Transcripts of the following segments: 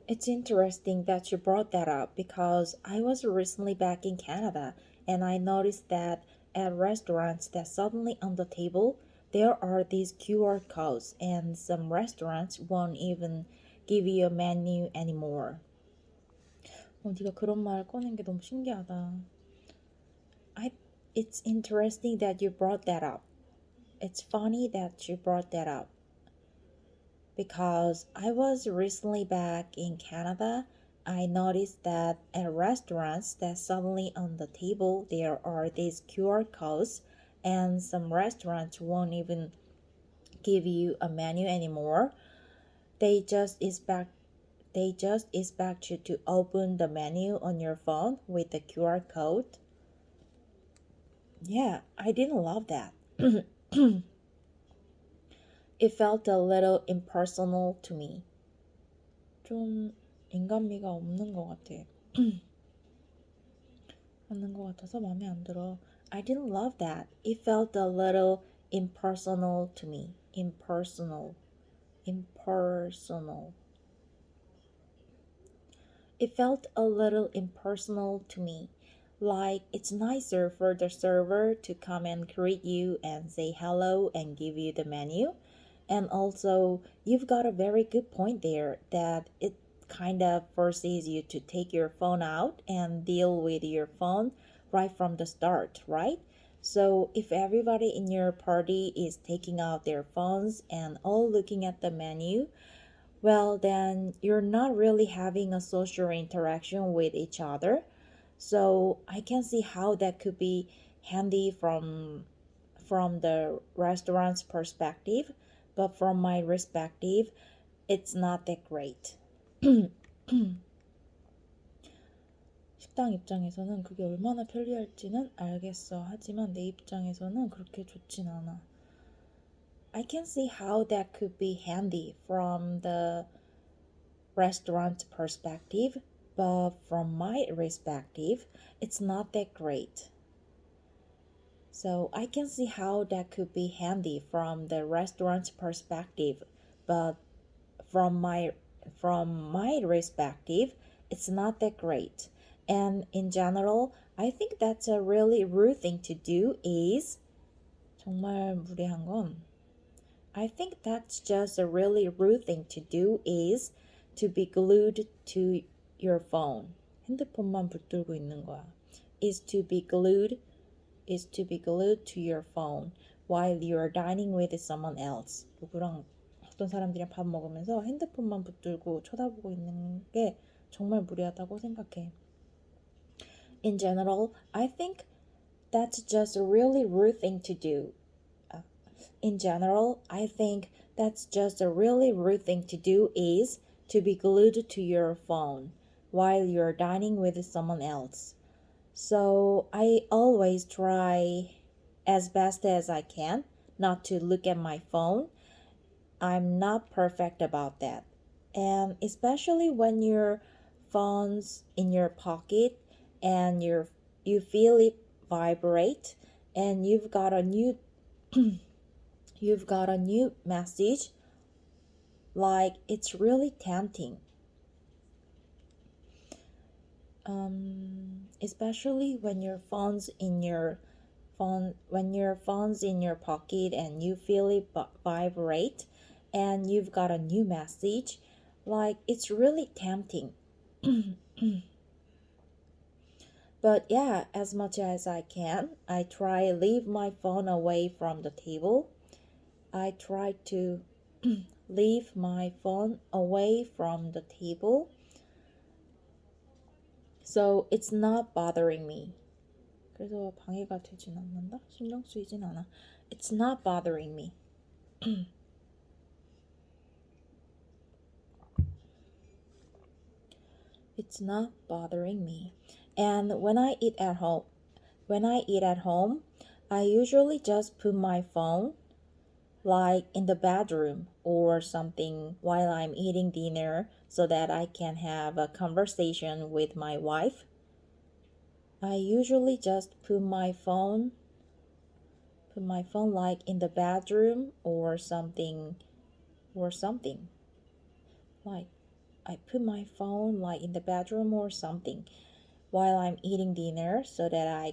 It's interesting that you brought that up because I was recently back in Canada and I noticed that at restaurants that suddenly on the table there are these QR codes and some restaurants won't even give you a menu anymore. 네가 그런 말 꺼낸 게 너무 신기하다. It's interesting that you brought that up. It's funny that you brought that up because I was recently back in Canada. I noticed that at restaurants that suddenly on the table there are these QR codes and some restaurants won't even give you a menu anymore. They just expect you to open the menu on your phone with the QR code. Yeah, I didn't love that. It felt a little impersonal to me. 좀 인간미가 없는 것 같아. 없는 것 같아서 마음에 안 들어. I didn't love that. It felt a little impersonal to me. Impersonal. It felt a little impersonal to me. Like it's nicer for the server to come and greet you and say hello and give you the menu. And also, you've got a very good point there that it kind of forces you to take your phone out and deal with your phone right from the start, right? So if everybody in your party is taking out their phones and all looking at the menu, well, then you're not really having a social interaction with each other. So I can see how that could be handy from the restaurant's perspective, but from my perspective, it's not that great. 식당 입장에서는 그게 얼마나 편리할지는 알겠어. 하지만 내 입장에서는 그렇게 좋진 않아. I can see how that could be handy from the restaurant perspective, but from my perspective, it's not that great. So I can see how that could be handy from the restaurant's perspective, but from my perspective, it's not that great. And in general, I think that's a really rude thing to do is 정말 무례한 건 I think that's just a really rude thing to do is to be glued to your phone. 핸드폰만 붙들고 있는 거야. Is to be glued to your phone while you're dining with someone else. 누구랑 어떤 사람들이랑 밥 먹으면서 핸드폰만 붙들고 쳐다보고 있는 게 정말 무례하다고 생각해. In general, I think that's just a really rude thing to do. In general, I think that's just a really rude thing to do is to be glued to your phone while you're dining with someone else. So I always try as best as I can not to look at my phone. I'm not perfect about that. And especially when your phone's in your pocket and you feel it vibrate and you've got a new message, like it's really tempting. Especially when your phone's in your pocket and you feel it vibrate and you've got a new message, like it's really tempting. But yeah, as much as I can, I try leave my phone away from the table. I try to leave my phone away from the table so it's not bothering me. 그래서 방해가 되진 않는다? 신경 쓰이진 않아. It's not bothering me. It's not bothering me. And when I eat at home, I usually just put my phone like in the bedroom or something while I'm eating dinner so that I can have a conversation with my wife. I usually just put my phone like in the bedroom or something like I put my phone like in the bedroom or something while I'm eating dinner so that I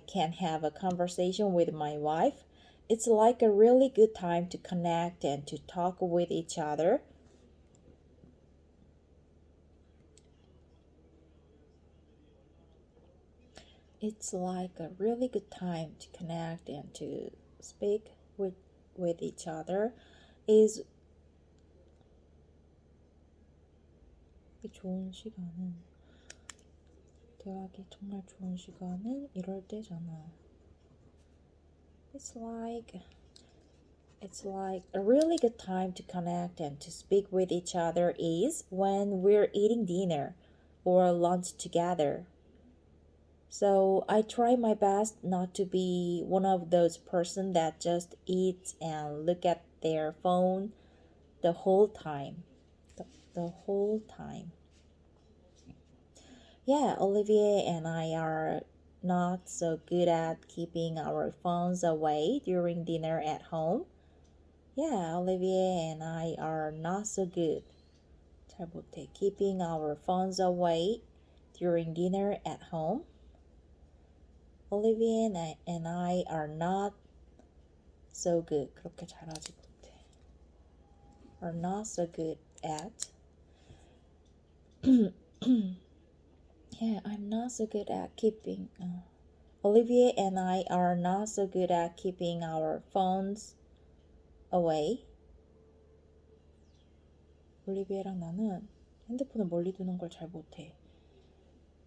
can have a conversation with my wife. It's like a really good time to connect and to talk with each other. It's like a really good time to connect and to speak with each other. Is 좋은 시간은 대화하기 정말 좋은 시간은 이럴 때잖아. It's like a really good time to connect and to speak with each other is when we're eating dinner or lunch together. So I try my best not to be one of those person that just eats and look at their phone the whole time. The whole time. Yeah, Olivier and I are not so good at keeping our phones away during dinner at home. Yeah, Olivier and I are not so good. 잘 못해. Keeping our phones away during dinner at home. Olivier and I are not so good. 그렇게 잘하지 못해. Are not so good at. Yeah, I'm not so good at keeping. Olivier and I are not so good at keeping our phones away. 올리비에랑 나는 핸드폰을 멀리 두는 걸 잘 못해.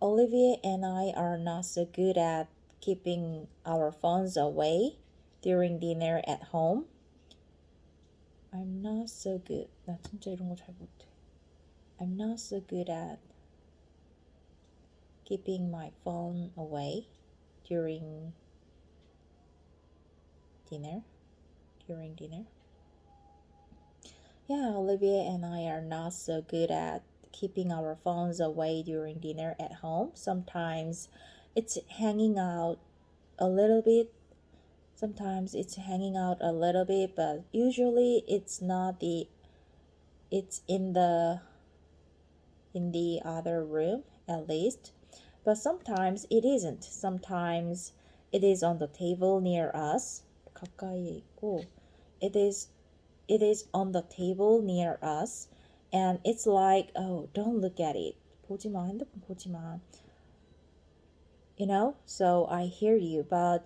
Olivier and I are not so good at keeping our phones away during dinner at home. I'm not so good. 나 진짜 이런 거 잘 못해. I'm not so good at keeping my phone away during dinner. Yeah, Olivia and I are not so good at keeping our phones away during dinner at home. Sometimes it's hanging out a little bit. But usually it's in the other room at least. But sometimes it isn't. Sometimes it is on the table near us. 가까이에 있고 it is on the table near us, and it's like, oh, don't look at it. 보지 마, 핸드폰 보지 마. You know, so I hear you, but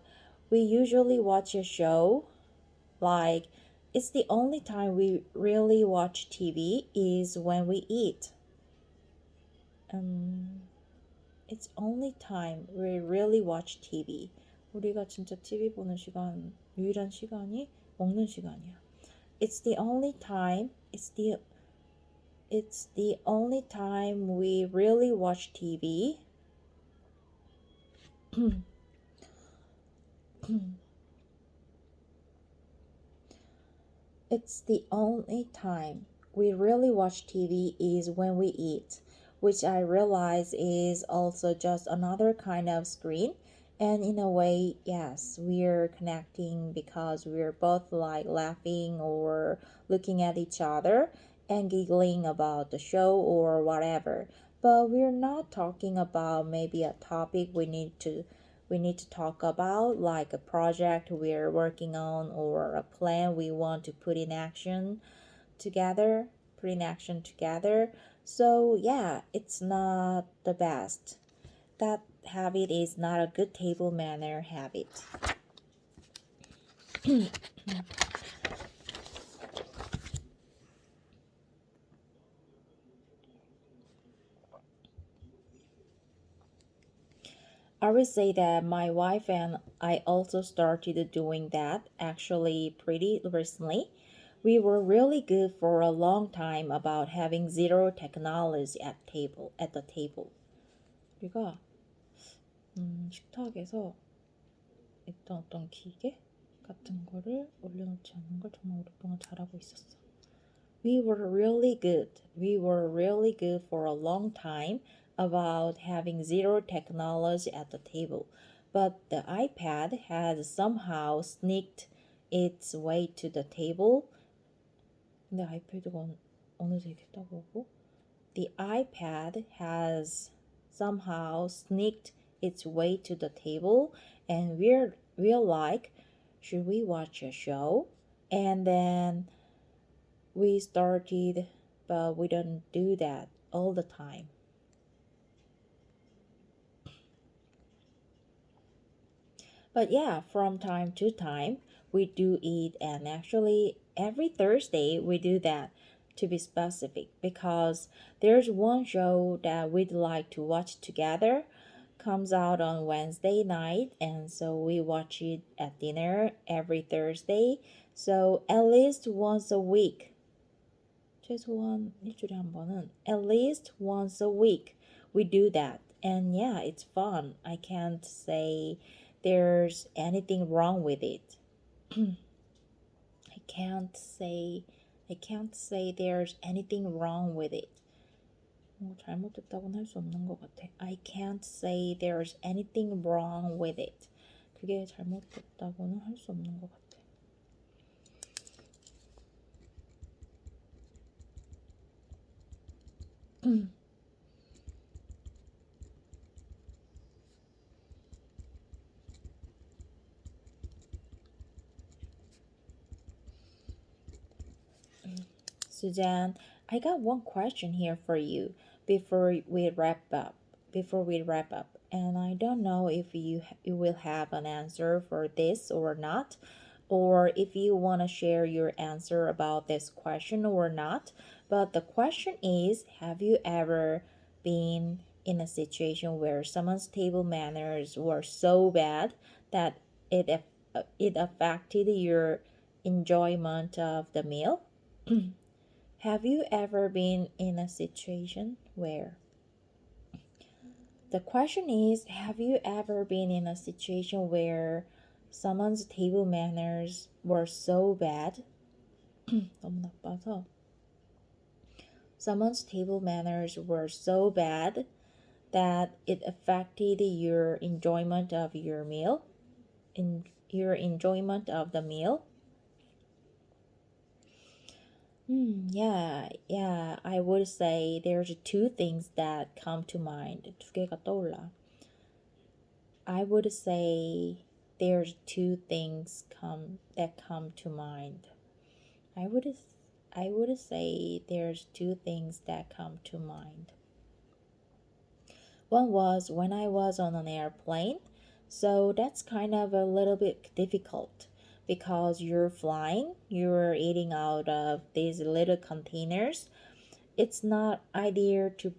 we usually watch a show. Like, it's the only time we really watch TV is when we eat. It's only time we really watch TV. 우리가 진짜 TV 보는 시간, 유일한 시간이 먹는 시간이야. It's the only time we really watch TV. It's the only time we really watch TV is when we eat, which I realize is also just another kind of screen. And in a way, yes, we're connecting because we're both like laughing or looking at each other and giggling about the show or whatever. But we're not talking about maybe a topic we need to talk about, like a project we're working on or a plan we want to put in action together. So yeah, it's not the best. That habit is not a good table manner habit. I would say that my wife and I also started doing that actually pretty recently. We were really good for a long time about having zero technology at the table. 우리가 식탁에서 있던 어떤 기계 같은 거를 올려놓지 않는 걸 정말 오랫동안 잘하고 있었어. We were really good for a long time about having zero technology at the table. But the iPad had somehow sneaked its way to the table. 근데 아이패드가 어느새 이렇게 떠보고 The iPad has somehow sneaked its way to the table and we're like, should we watch a show? And then we started, but we don't do that all the time. But yeah, from time to time, we do eat, and actually, every Thursday we do that to be specific because there's one show that we'd like to watch together comes out on Wednesday night, and so we watch it at dinner every Thursday. So at least once a week. 최소한 일주일에 한 번은 at least once a week we do that. And yeah, it's fun. I can't say there's anything wrong with it. I can't say there's anything wrong with it. 잘못됐다고는 할 수 없는 것 같아. I can't say there's anything wrong with it. 그게 잘못됐다고는 할 수 없는 것 같아. Suzanne, I got one question here for you before we wrap up. And I don't know if you will have an answer for this or not, or if you want to share your answer about this question or not. But the question is, have you ever been in a situation where someone's table manners were so bad that it affected your enjoyment of the meal? Have you ever been in a situation where? The question is, have you ever been in a situation where someone's table manners were so bad? 너무 나빠서. Someone's table manners were so bad that it affected your enjoyment of your meal? Your enjoyment of the meal? Yeah, I would say there's two things that come to mind. 두 개가 떠올라. I would say there's two things that come to mind. I would say there's two things that come to mind. One was when I was on an airplane, so that's kind of a little bit difficult. Because you're flying, you're eating out of these little containers. It's not ideal to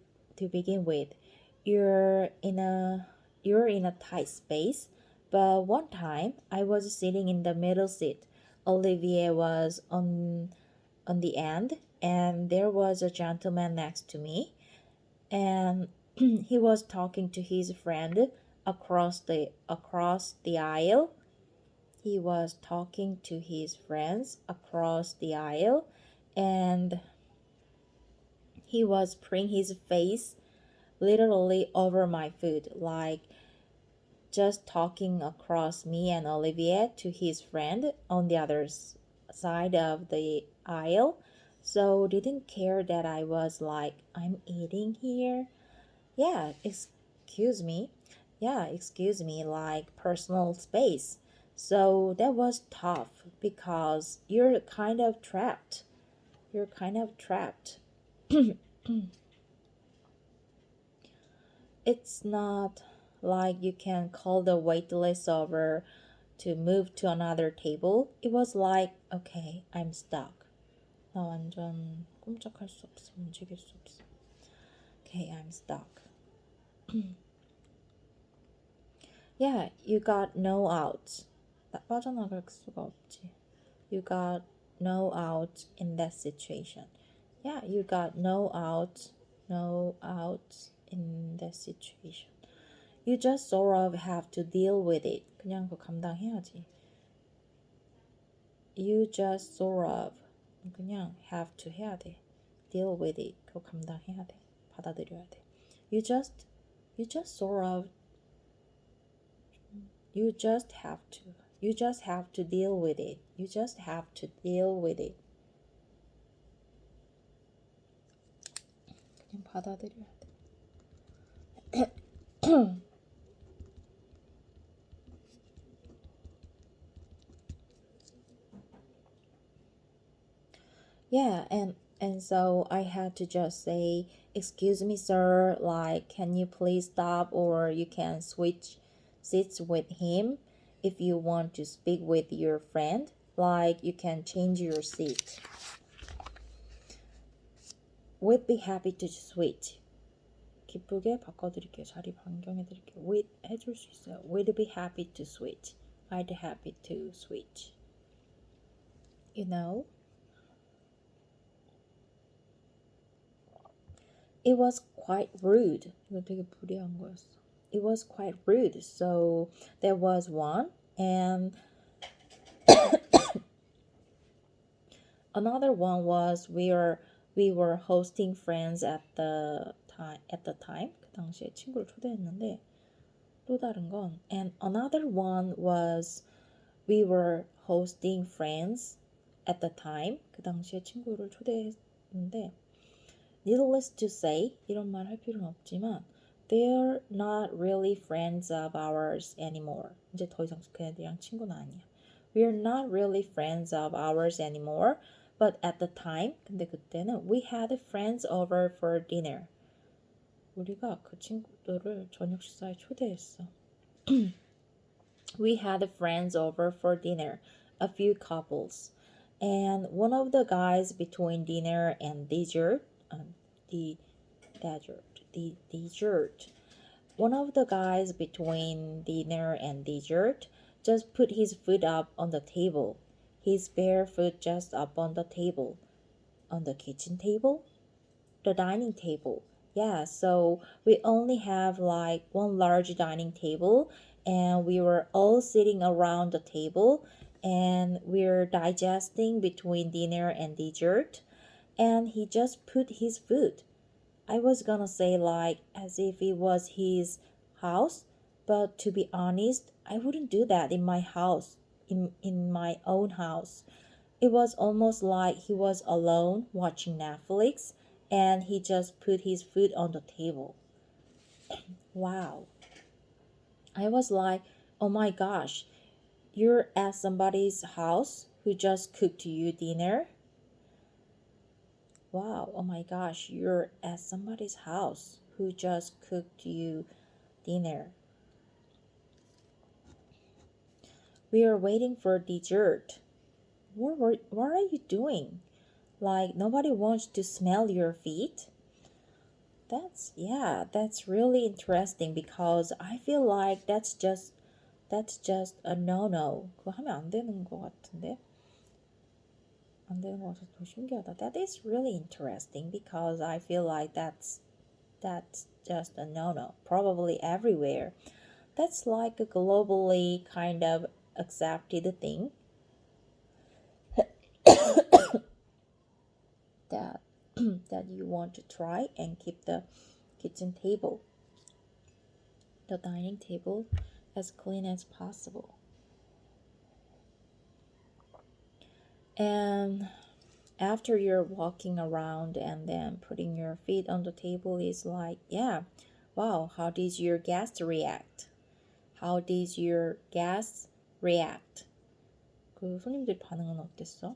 begin with. You're in a tight space. But one time I was sitting in the middle seat. Olivier was on the end, and there was a gentleman next to me, and he was talking to his friend across the aisle. He was talking to his friends across the aisle, and he was putting his face literally over my food, like just talking across me and Olivier to his friend on the other side of the aisle. So didn't care that I was like, I'm eating here. Yeah, excuse me, like personal space. So that was tough because you're kind of trapped. It's not like you can call the waitress over to move to another table. It was like, okay, I'm stuck. 나 완전 꼼짝할 수 없어. 움직일 수 없어. Okay, I'm stuck. Yeah, you got no outs. 빠져나갈 수가 없지. You got no outs in that situation. Yeah, you got no outs in that situation. You just sort of have to deal with it. 그냥 그거 감당해야지. You just sort of 그냥 have to 해야 돼. Deal with it. 그거 감당해야 돼. 받아들여야 돼. You just sort of You just have to deal with it. You just have to deal with it. 받아들여야 돼. Yeah, and so I had to just say, "Excuse me, sir, like can you please stop, or you can switch seats with him if you want to speak with your friend, like you can change your seat. We'd be happy to switch." 기쁘게 바꿔드릴게요. 자리 변경해드릴게요. We'd 해줄 수 있어요. We'd be happy to switch. I'd happy to switch. You know? It was quite rude. 이거 되게 불이한 거였어. It was quite rude. So there was one, and another one was we were hosting friends at the time. 그 당시에 친구를 초대했는데 또 다른 건, and another one was we were hosting friends at the time. 그 당시에 친구를 초대했는데, needless to say, 이런 말 할 필요는 없지만 they're not really friends of ours anymore. 이제 더 이상 그네들이랑 친구는 아니야. We're not really friends of ours anymore. But at the time, 근데 그때는 we had friends over for dinner. 우리가 그 친구들을 저녁 식사에 초대했어. We had friends over for dinner, a few couples. And one of the guys between dinner and dessert, one of the guys between dinner and dessert just put his foot up on the table. His bare foot just up on the table. On the kitchen table? The dining table. Yeah, so we only have like one large dining table, and we were all sitting around the table, and we're digesting between dinner and dessert, and he just put his foot. I was gonna say like as if it was his house, but to be honest, I wouldn't do that in my house, in my own house. It was almost like he was alone watching Netflix, and he just put his foot on the table. Wow. I was like, oh my gosh, you're at somebody's house who just cooked you dinner? Wow, oh my gosh, you're at somebody's house who just cooked you dinner. We are waiting for dessert. What are you doing? Like nobody wants to smell your feet? That's really interesting because I feel like that's just a no-no. 그거 하면 안 되는 것 같은데? 안 되는 것 같아서 더 신기하다. That is really interesting because I feel like that's just a no-no. Probably everywhere. That's like a globally kind of accepted thing. that you want to try and keep the kitchen table, the dining table, as clean as possible. And after you're walking around and then putting your feet on the table is like, yeah, wow, how did your guests react? How did your guests react? 그 손님들 반응은 어땠어?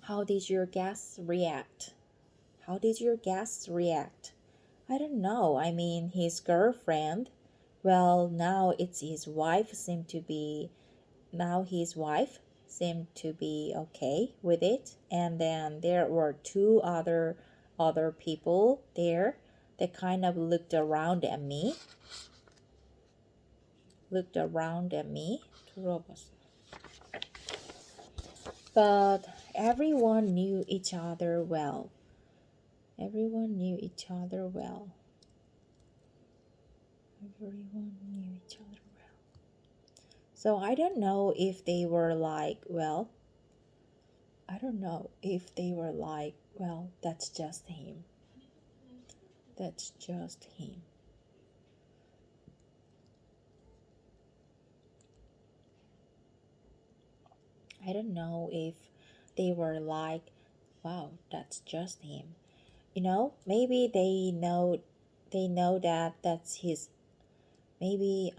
How did your guests react? How did your guests react? I don't know. I mean, his girlfriend, well, now it's his wife seemed to be okay with it. And then there were two other people there that kind of looked around at me. 둘러봤어. But everyone knew each other well. Everyone knew each other well. So I don't know if they were like, well, that's just him. That's just him. I don't know if they were like, wow, that's just him. maybe they know that that's his maybe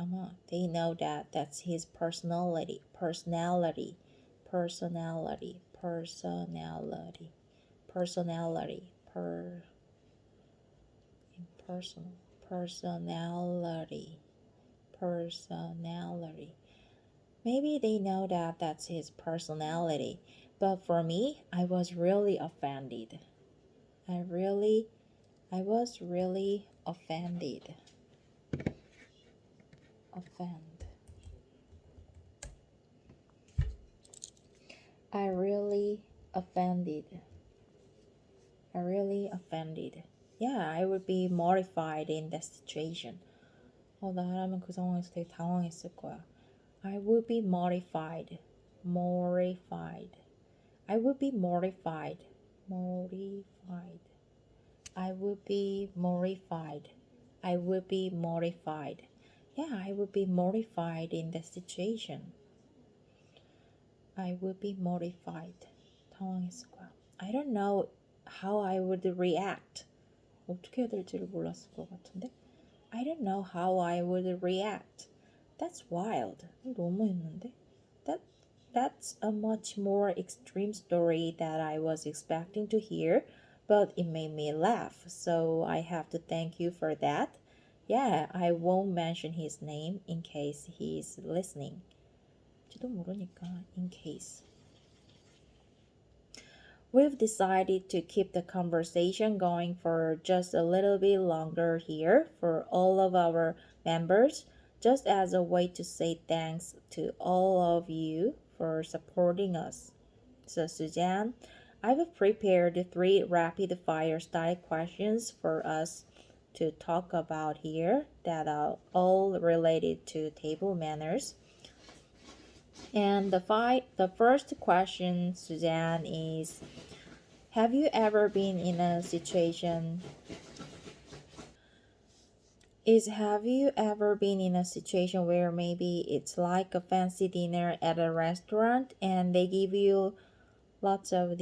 they know that that's his personality impersonal personality. Maybe they know that that's his personality, but for me, I was really offended. I was really offended. Offend. I really offended. I really offended. Yeah, I would be mortified in that situation. 나라면 그 상황에서 되게 당황했을 거야. I would be mortified. Mortified. I would be mortified. Mortified. I would be mortified. I would be mortified. Yeah, I would be mortified in that situation. I would be mortified. 당황했을 거야. I don't know how I would react. 어떻게 해야 될지를 몰랐을 것 같은데. I don't know how I would react. That's wild. 너무 했는데. That's a much more extreme story that I was expecting to hear, but it made me laugh, so I have to thank you for that. Yeah, I won't mention his name in case he's listening. 지도 모르니까 in case. We've decided to keep the conversation going for just a little bit longer here for all of our members, just as a way to say thanks to all of you for supporting us. So, Suzanne, I've prepared 3 rapid fire style questions for us to talk about here that are all related to table manners. And the first question, Suzanne, is have you ever been in a situation where maybe it's like a fancy dinner at a restaurant and they give you lots of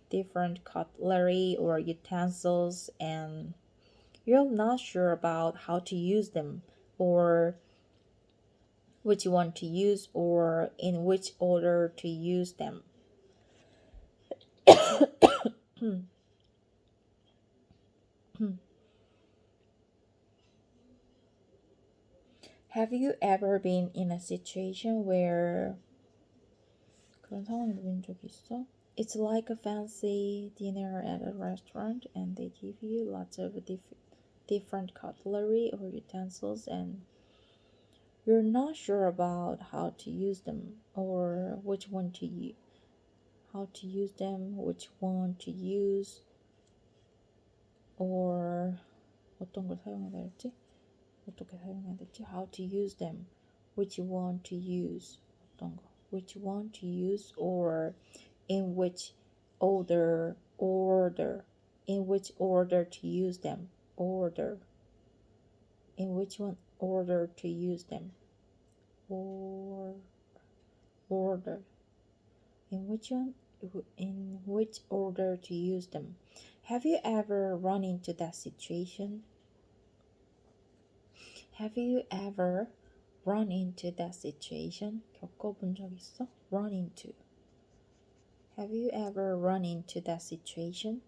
different cutlery or utensils and you're not sure about how to use them or which one to use or in which order to use them? Have you ever been in a situation where 그런 상황이 본 적 있어? It's like a fancy dinner at a restaurant and they give you lots of different cutlery or utensils and you're not sure about how to use them or which one to use, how to use them, which one to use, or 어떤 걸 사용해야 될지, 어떻게 사용해야 될지, how to use them, which one to use, 어떤 거, which one to use, or in which order, in which order to use them, in which one order to use them, or order, in which order to use them. Have you ever run into that situation? Have you ever run into that situation? 겪어본 적 있어? Run into. Have you ever run into that situation?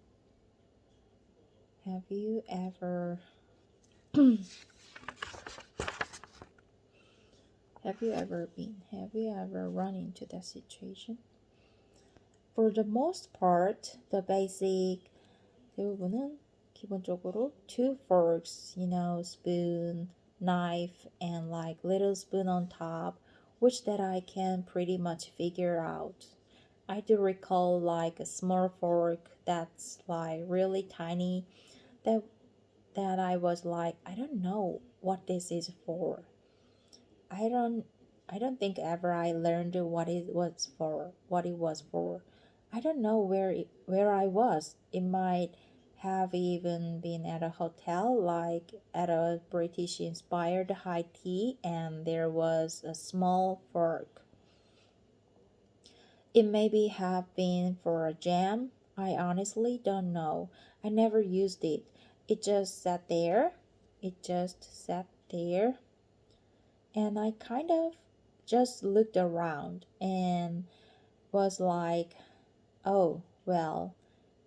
Have you ever Have you ever run into that situation? For the most part, the basic 대부분은 기본적으로 2 forks, spoon, knife, and like little spoon on top, which that I can pretty much figure out. I do recall like a small fork that's like really tiny that I was like, I don't know what this is for. I don't think ever I learned what it was for. I don't know where I was. It might have even been at a hotel, like at a British inspired high tea, and there was a small fork. It maybe have been for a jam I honestly don't know. I never used it. It just sat there. It just sat there. And I kind of just looked around and was like, oh, well,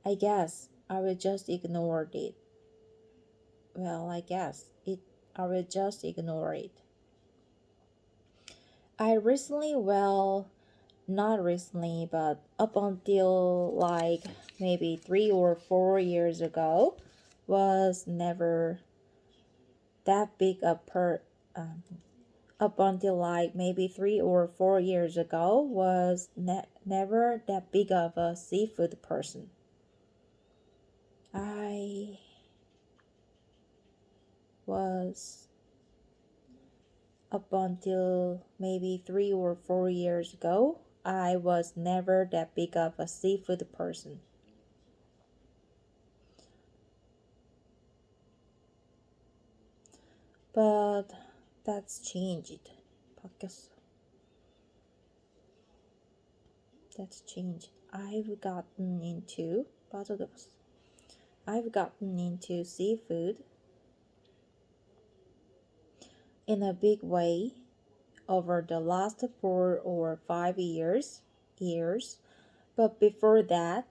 I guess I will just ignore it. Well, I guess it I will just ignore it. I recently, well, not recently, but up until like maybe 3 or 4 years ago, was never that big a um, up until like maybe 3 or 4 years ago, was never that big of a seafood person. I was up until maybe 3 or 4 years ago, I was never that big of a seafood person. But that's changed. 바뀌었어. That's changed. 빠져들었어. I've gotten into seafood in a big way over the last 4 or 5 years. But before that,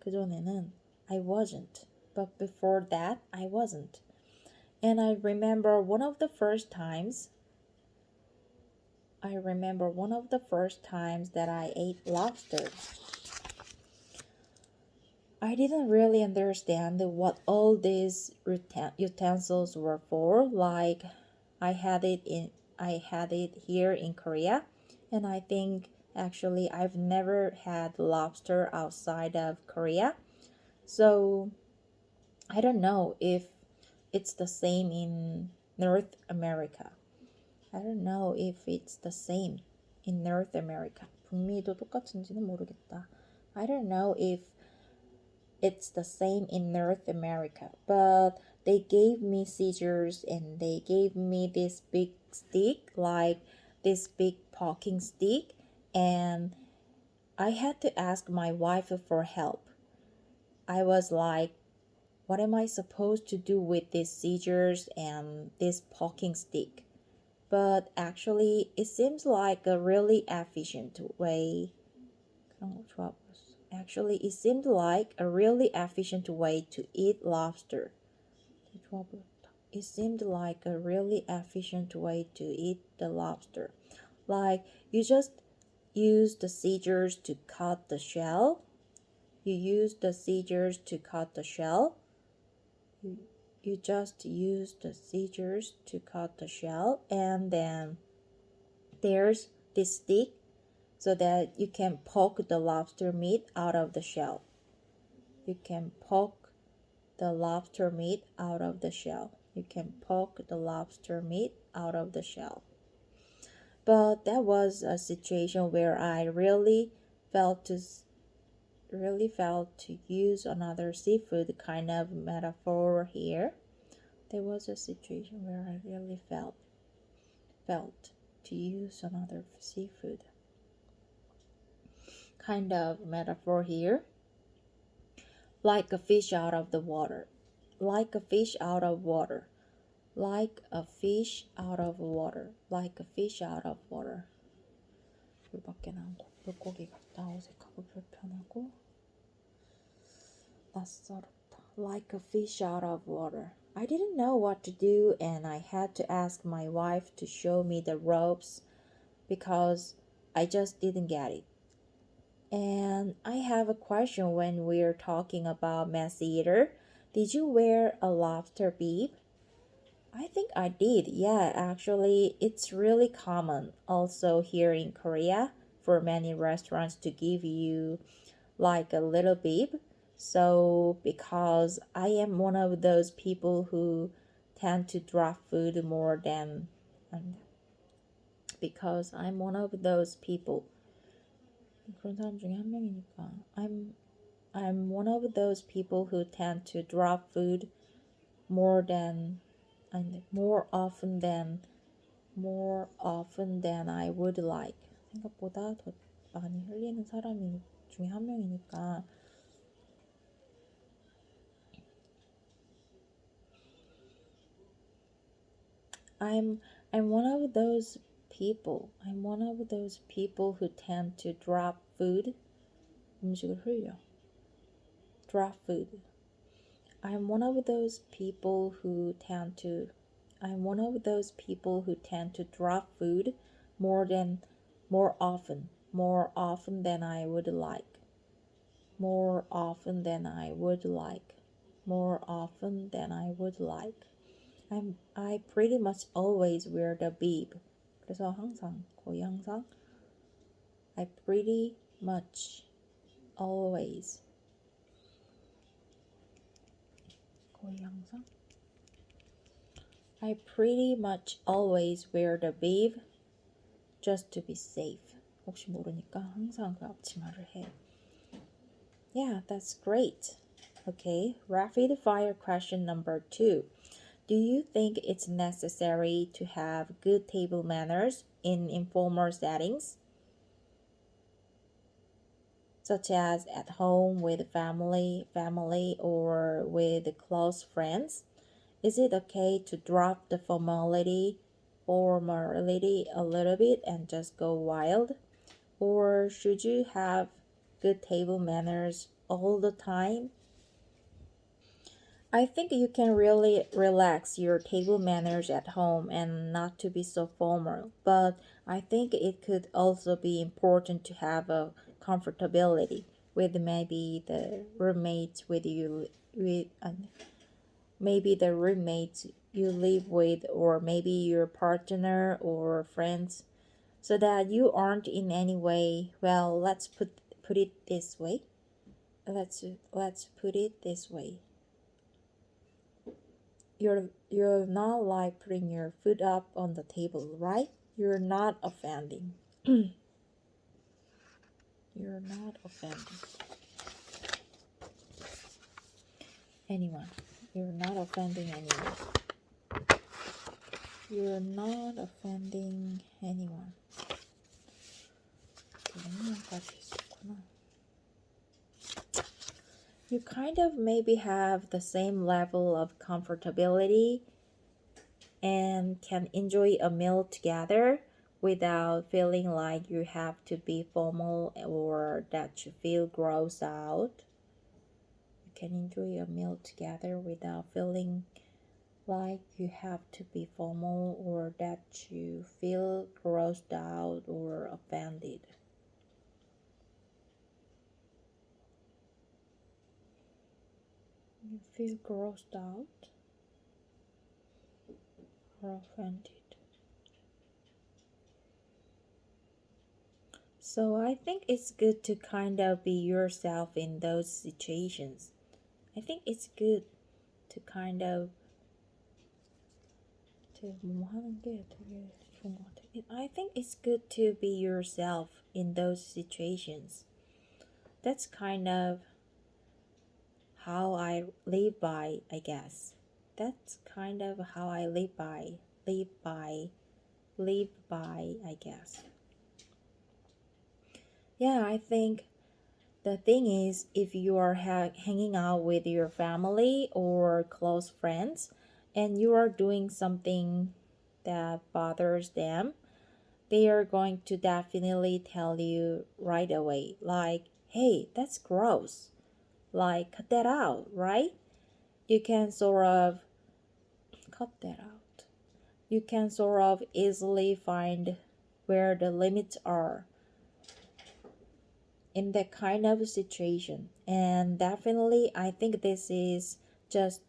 그전에는 I wasn't. But before that, I wasn't. And I remember one of the first times that I ate lobster. I didn't really understand what all these utensils were for. Like I had it here in Korea, and I think actually I've never had lobster outside of Korea. So I don't know if it's the same in North America. I don't know if it's the same in North America. 북미도 똑같은지는 모르겠다. I don't know if it's the same in North America, but they gave me scissors and they gave me this big stick, like this big poking stick, and I had to ask my wife for help. I was like, what am I supposed to do with these scissors and this poking stick? But actually, it seems like a really efficient way. Actually, it seemed like a really efficient way to eat lobster. It seemed like a really efficient way to eat the lobster. Like, you just use the scissors to cut the shell. You just use the scissors to cut the shell, and then there's this stick so that you can poke the lobster meat out of the shell. You can poke the lobster meat out of the shell. But that was a situation where I really felt to use another seafood kind of metaphor here. There was a situation where I really felt to use another seafood kind of metaphor here. Like a fish out of the water. Like a fish out of water. 물 밖에 나온 거. 물고기 같다. 어색하고 불편하고 낯설었다. Like a fish out of water. I didn't know what to do, and I had to ask my wife to show me the ropes because I just didn't get it. And I have a question when we're talking about mess eater. Did you wear a lobster bib? I think I did. Yeah, actually, it's really common also here in Korea for many restaurants to give you like a little bib. So, because I am one of those people who tend to drop food more than, because I'm one of those people. 그런 사람 중에 한 명이니까. I'm one of those people who tend to drop food more often than I would like. 생각보다 더 많이 흘리는 사람 중에 한 명이니까 I'm I'm one of those people. I'm one of those people who tend to drop food. 음식을 흘려. Drop food. I'm one of those people who tend to I'm one of those people who tend to drop food more often than I would like. More often than I would like. More often than I would like. I pretty much always wear the bib. 그래서 항상, 거의 항상 I pretty much always 거의 항상 I pretty much always wear the bib just to be safe. 혹시 모르니까 항상 그 앞치마를 해. Yeah, that's great. Okay, rapid fire question number 2. Do you think it's necessary to have good table manners in informal settings, such as at home with family or with close friends? Is it okay to drop the formality a little bit and just go wild? Or should you have good table manners all the time? I think you can really relax your table manners at home and not to be so formal, but I think it could also be important to have a comfortability with maybe the roommates maybe the roommates you live with, or maybe your partner or friends, so that you aren't in any way, well, let's put it this way. Let's put it this way. You're not like putting your foot up on the table, right? You're not offending. You're not offending anyone. You're not offending anyone. You're not offending anyone. You kind of maybe have the same level of comfortability and can enjoy a meal together without feeling like you have to be formal or that you feel grossed out. You can enjoy a meal together without feeling like you have to be formal or that you feel grossed out or offended. You feel grossed out or offended. So I think it's good to kind of be yourself in those situations. I think it's good to kind of 뭐 하는 게 되게 좋은 것 같아. I think it's good to be yourself in those situations. That's kind of how I live by, I guess. That's kind of how I live by, I guess. Yeah, I think the thing is, if you are hanging out with your family or close friends and you are doing something that bothers them, they are going to definitely tell you right away, like, hey, that's gross. Like, cut that out, right? You can sort of cut that out. You can sort of easily find where the limits are in that kind of situation. And definitely, I think this is just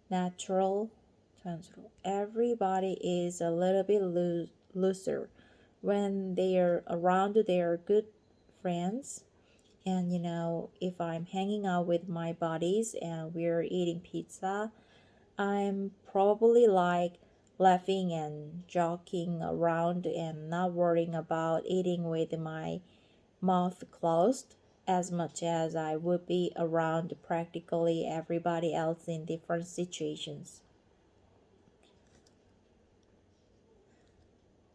natural. Everybody is a little bit looser when they are around their good friends. And if I'm hanging out with my buddies and we're eating pizza, I'm probably like laughing and joking around and not worrying about eating with my mouth closed as much as I would be around practically everybody else in different situations.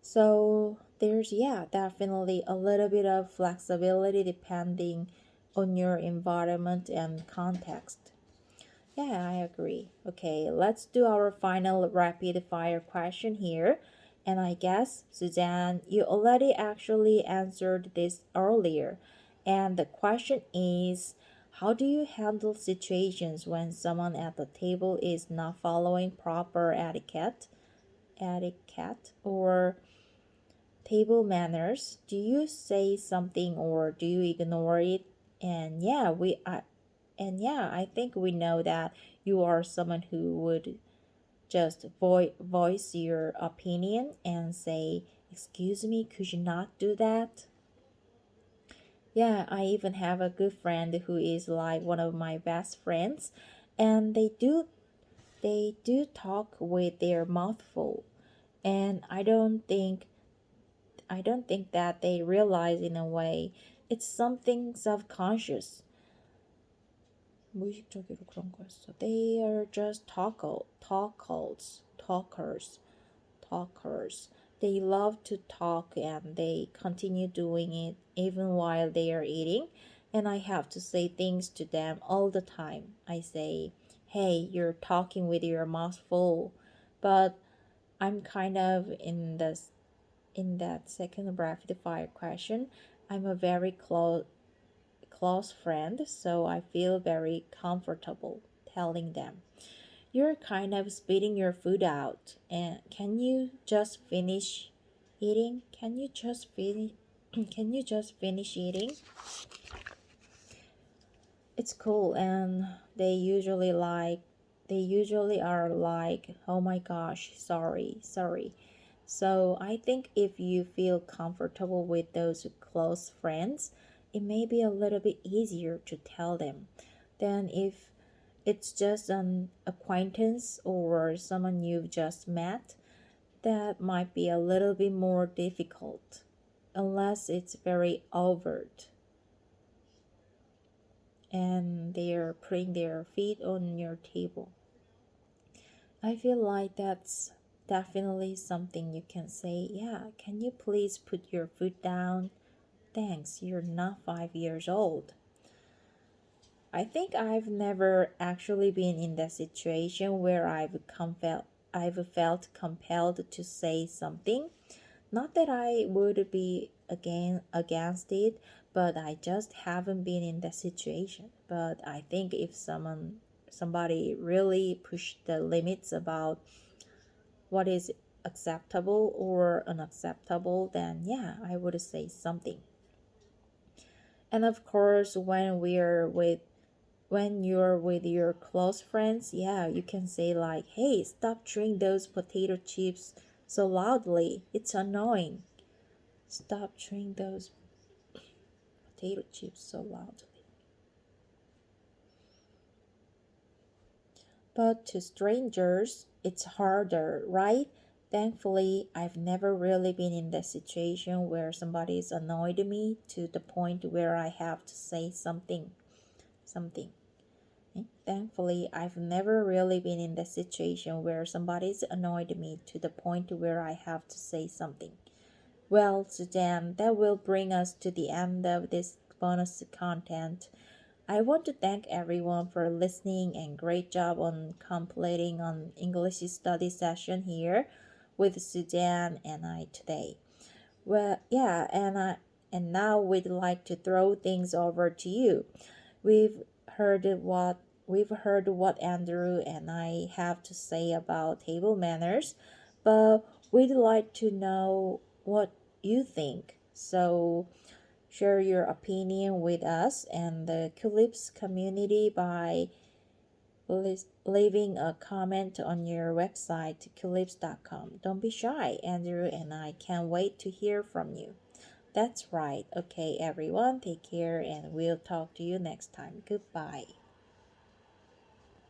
So there's definitely a little bit of flexibility depending on your environment and context. Yeah, I agree. Okay, let's do our final rapid fire question here. And I guess, Suzanne, you already actually answered this earlier. And the question is, how do you handle situations when someone at the table is not following proper etiquette or table manners? Do you say something or do you ignore it? And I think we know that you are someone who would just voice your opinion and say, "Excuse me, could you not do that?" Yeah, I even have a good friend who is like one of my best friends, and they do talk with their mouth full, and I don't think that they realize in a way it's something self-conscious. 무의식적으로 그런 거였어. They are just talkers. They love to talk and they continue doing it even while they are eating. And I have to say things to them all the time. I say, "Hey, you're talking with your mouth full." But I'm kind of in that second rapid fire question. I'm a very close friend, so I feel very comfortable telling them, "You're kind of spitting your food out, and can you just finish eating? Can you just finish can you just finish eating?" It's cool, and they usually are like, "Oh my gosh, sorry." So I think if you feel comfortable with those close friends, it may be a little bit easier to tell them than if it's just an acquaintance or someone you've just met. That might be a little bit more difficult unless it's very overt and they're putting their feet on your table. I feel like that's definitely something you can say. "Yeah, can you please put your foot down? Thanks, you're not 5 years old." I think I've never actually been in that situation where I've felt compelled to say something. Not that I would be against it, but I just haven't been in that situation. But I think if somebody really pushed the limits about what is acceptable or unacceptable, then yeah, I would say something. And of course, when you're with your close friends, yeah, you can say like, "Hey, stop chewing those potato chips so loudly. It's annoying. Stop chewing those potato chips so loudly." But to strangers, it's harder, right? Thankfully, I've never really been in that situation where somebody's annoyed me to the point where I have to say something. Thankfully, I've never really been in the situation where somebody's annoyed me to the point where I have to say something. Well, Suzanne, that will bring us to the end of this bonus content. I want to thank everyone for listening and great job on completing an English study session here with Suzanne and I today. Well, yeah, and now we'd like to throw things over to you. We've heard what Andrew and I have to say about table manners, but we'd like to know what you think. So share your opinion with us and the Culips community by leaving a comment on your website, culips.com. Don't be shy. Andrew and I can't wait to hear from you. That's right. Okay, everyone, take care and we'll talk to you next time. Goodbye.